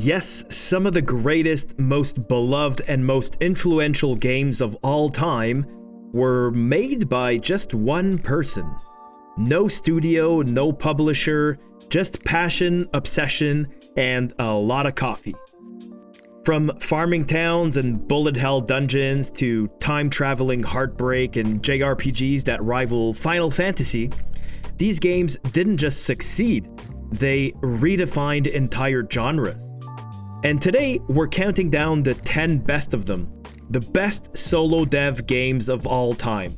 Yes, some of the greatest, most beloved, and most influential games of all time were made by just one person. No studio, no publisher, just passion, obsession, and a lot of coffee. From farming towns and bullet hell dungeons to time-traveling heartbreak and JRPGs that rival Final Fantasy, these games didn't just succeed, they redefined entire genres. And today, we're counting down the 10 best of them, the best solo dev games of all time.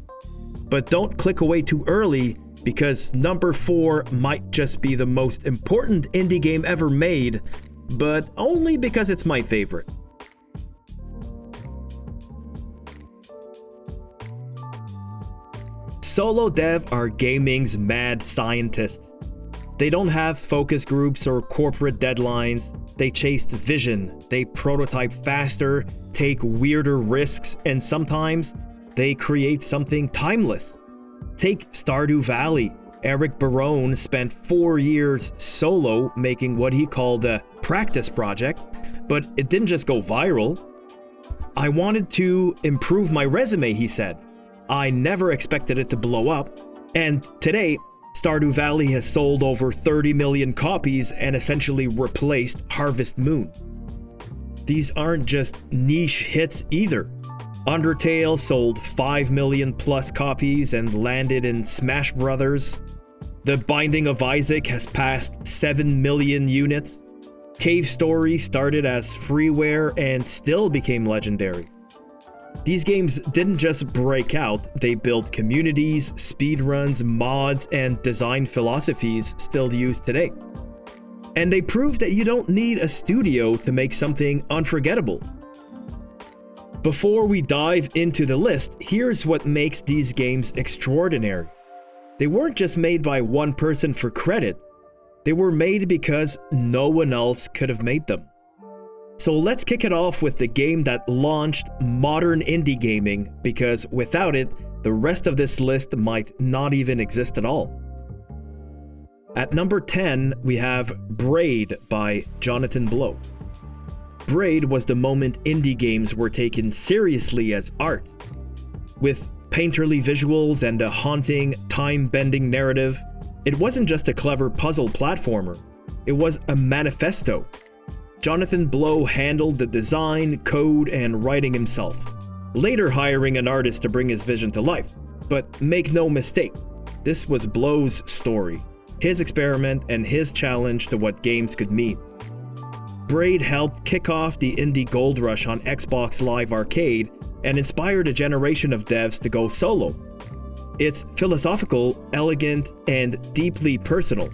But don't click away too early, because number 4 might just be the most important indie game ever made, but only because it's my favorite. Solo dev are gaming's mad scientists. They don't have focus groups or corporate deadlines. They chased vision, they prototype faster, take weirder risks, and sometimes they create something timeless. Take Stardew Valley. Eric Barone spent 4 years solo making what he called a practice project, but it didn't just go viral. I wanted to improve my resume, he said. I never expected it to blow up, and today, Stardew Valley has sold over 30 million copies and essentially replaced Harvest Moon. These aren't just niche hits either. Undertale sold 5 million plus copies and landed in Smash Brothers. The Binding of Isaac has passed 7 million units. Cave Story started as freeware and still became legendary. These games didn't just break out, they built communities, speedruns, mods, and design philosophies still used today. And they proved that you don't need a studio to make something unforgettable. Before we dive into the list, here's what makes these games extraordinary. They weren't just made by one person for credit, they were made because no one else could have made them. So let's kick it off with the game that launched modern indie gaming, because without it, the rest of this list might not even exist at all. At number 10, we have Braid by Jonathan Blow. Braid was the moment indie games were taken seriously as art. With painterly visuals and a haunting, time-bending narrative, it wasn't just a clever puzzle platformer, it was a manifesto. Jonathan Blow handled the design, code, and writing himself, later hiring an artist to bring his vision to life. But make no mistake, this was Blow's story, his experiment, and his challenge to what games could mean. Braid helped kick off the indie gold rush on Xbox Live Arcade and inspired a generation of devs to go solo. It's philosophical, elegant, and deeply personal.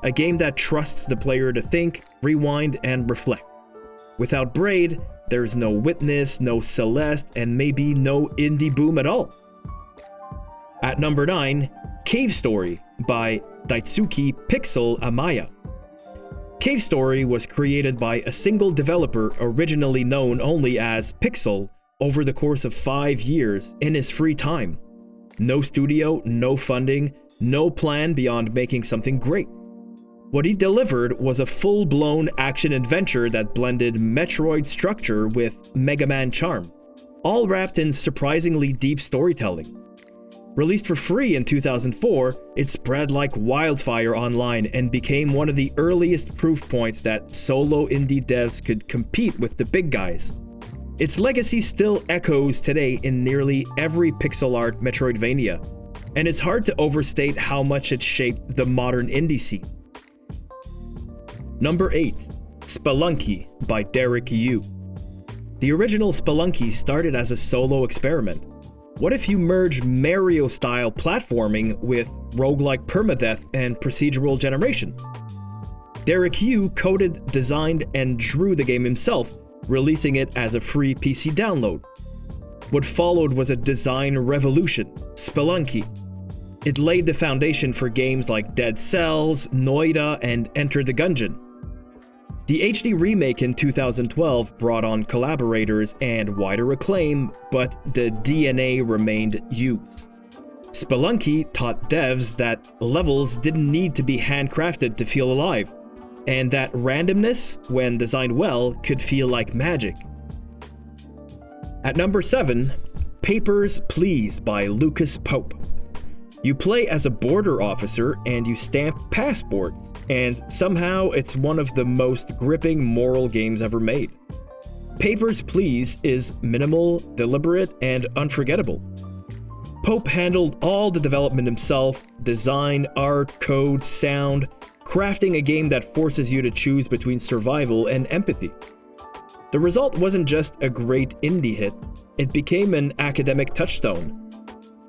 A game that trusts the player to think, rewind, and reflect. Without Braid, there's no Witness, no Celeste, and maybe no indie boom at all. At number 9, Cave Story by Daisuke Pixel Amaya. Cave Story was created by a single developer originally known only as Pixel over the course of 5 years in his free time. No studio, no funding, no plan beyond making something great. What he delivered was a full-blown action-adventure that blended Metroid structure with Mega Man charm, all wrapped in surprisingly deep storytelling. Released for free in 2004, it spread like wildfire online and became one of the earliest proof points that solo indie devs could compete with the big guys. Its legacy still echoes today in nearly every pixel art Metroidvania, and it's hard to overstate how much it shaped the modern indie scene. Number 8, Spelunky by Derek Yu. The original Spelunky started as a solo experiment. What if you merge Mario-style platforming with roguelike permadeath and procedural generation? Derek Yu coded, designed, and drew the game himself, releasing it as a free PC download. What followed was a design revolution, Spelunky. It laid the foundation for games like Dead Cells, Noida, and Enter the Gungeon. The HD remake in 2012 brought on collaborators and wider acclaim, but the DNA remained Yu's. Spelunky taught devs that levels didn't need to be handcrafted to feel alive. and that randomness, when designed well, could feel like magic. At number 7, Papers, Please by Lucas Pope. You play as a border officer and you stamp passports, and somehow it's one of the most gripping moral games ever made. Papers, Please is minimal, deliberate, and unforgettable. Pope handled all the development himself: design, art, code, sound, crafting a game that forces you to choose between survival and empathy. The result wasn't just a great indie hit, it became an academic touchstone.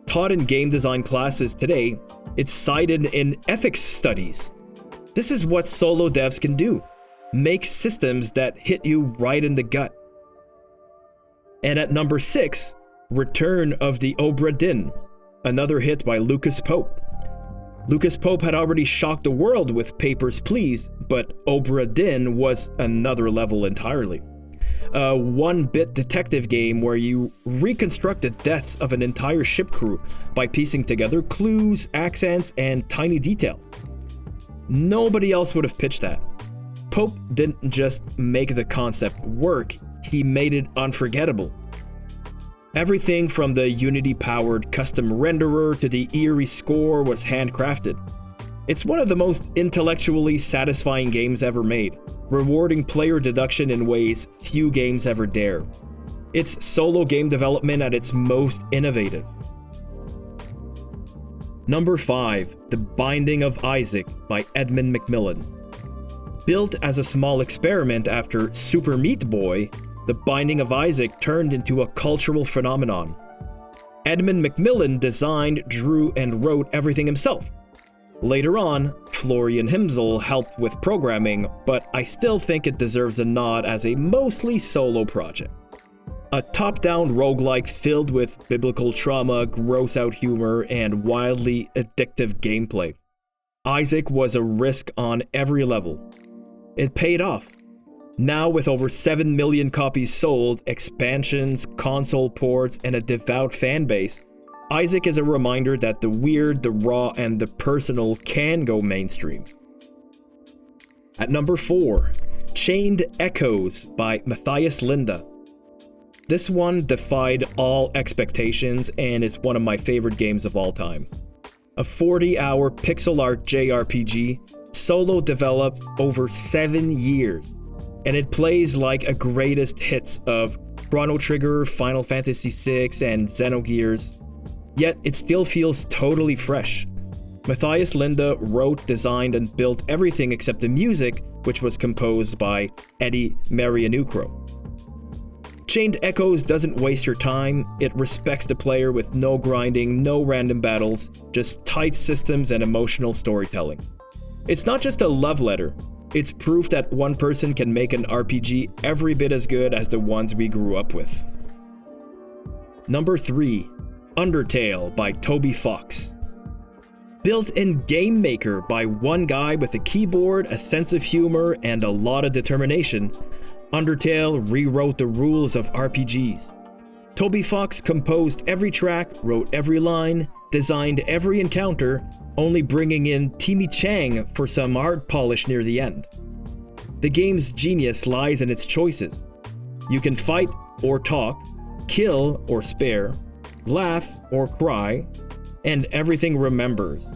Taught in game design classes today, it's cited in ethics studies. This is what solo devs can do: make systems that hit you right in the gut. And at number 6, Return of the Obra Dinn, another hit by Lucas Pope. Lucas Pope had already shocked the world with Papers, Please, but Obra Dinn was another level entirely. A 1-bit detective game where you reconstruct the deaths of an entire ship crew by piecing together clues, accents, and tiny details. Nobody else would have pitched that. Pope didn't just make the concept work, he made it unforgettable. Everything from the Unity-powered custom renderer to the eerie score was handcrafted. It's one of the most intellectually satisfying games ever made, rewarding player deduction in ways few games ever dare. It's solo game development at its most innovative. Number 5, The Binding of Isaac by Edmund McMillen. Built as a small experiment after Super Meat Boy, The Binding of Isaac turned into a cultural phenomenon. Edmund McMillen designed, drew, and wrote everything himself. Later on, Florian Himsel helped with programming, but I still think it deserves a nod as a mostly solo project. A top-down roguelike filled with biblical trauma, gross-out humor, and wildly addictive gameplay. Isaac was a risk on every level. It paid off. Now with over 7 million copies sold, expansions, console ports, and a devout fanbase, Isaac is a reminder that the weird, the raw, and the personal can go mainstream. At number 4, Chained Echoes by Matthias Linda. This one defied all expectations and is one of my favorite games of all time. A 40-hour pixel art JRPG, solo developed over 7 years, and it plays like a greatest hits of Chrono Trigger, Final Fantasy VI, and Xenogears. Yet it still feels totally fresh. Matthias Linda wrote, designed, and built everything except the music, which was composed by Eddie Marianucro. Chained Echoes doesn't waste your time, it respects the player with no grinding, no random battles, just tight systems and emotional storytelling. It's not just a love letter, it's proof that one person can make an RPG every bit as good as the ones we grew up with. Number 3, Undertale by Toby Fox. Built-in game maker by one guy with a keyboard, a sense of humor, and a lot of determination, Undertale rewrote the rules of RPGs. Toby Fox composed every track, wrote every line, designed every encounter, only bringing in Timmy Chang for some art polish near the end. The game's genius lies in its choices. You can fight or talk, kill or spare, laugh or cry, and everything remembers.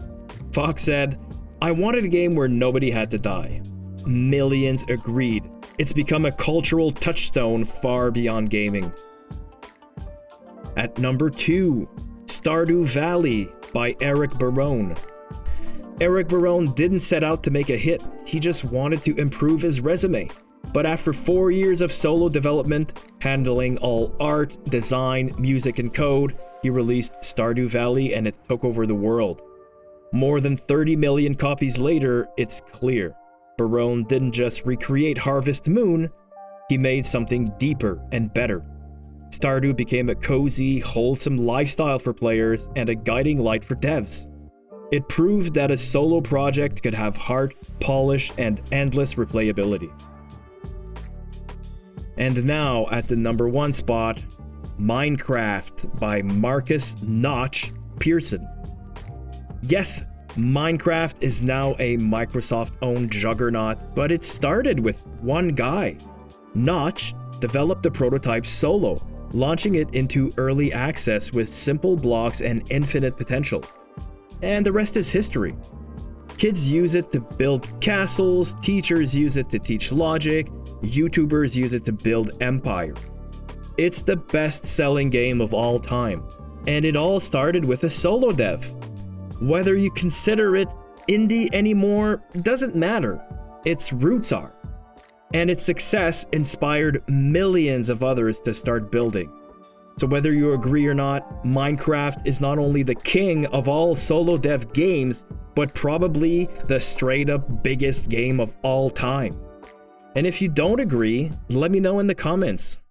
Fox said, "I wanted a game where nobody had to die." Millions agreed. It's become a cultural touchstone far beyond gaming. At number 2, Stardew Valley by Eric Barone. Eric Barone didn't set out to make a hit, he just wanted to improve his resume. But after 4 years of solo development, handling all art, design, music, and code, he released Stardew Valley and it took over the world. More than 30 million copies later, it's clear. Barone didn't just recreate Harvest Moon, he made something deeper and better. Stardew became a cozy, wholesome lifestyle for players and a guiding light for devs. It proved that a solo project could have heart, polish, and endless replayability. And now at the number 1 spot, Minecraft by Marcus Notch Pearson. Yes, Minecraft is now a Microsoft-owned juggernaut, but it started with one guy. Notch developed the prototype solo, launching it into early access with simple blocks and infinite potential. And the rest is history. Kids use it to build castles, teachers use it to teach logic, YouTubers use it to build empire. It's the best-selling game of all time, and it all started with a solo dev. Whether you consider it indie anymore doesn't matter, its roots are. And its success inspired millions of others to start building. So whether you agree or not, Minecraft is not only the king of all solo dev games, but probably the straight up biggest game of all time. And if you don't agree, let me know in the comments.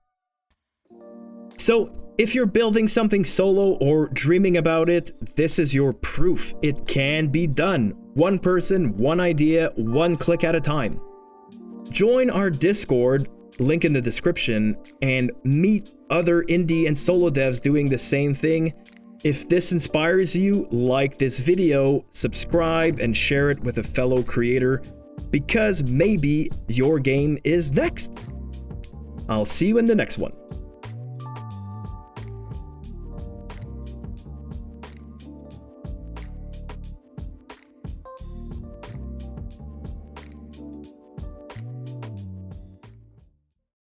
So if you're building something solo or dreaming about it, this is your proof it can be done. One person, one idea, one click at a time. Join our Discord, link in the description, and meet other indie and solo devs doing the same thing. If this inspires you, like this video, subscribe, and share it with a fellow creator, because maybe your game is next. I'll see you in the next one.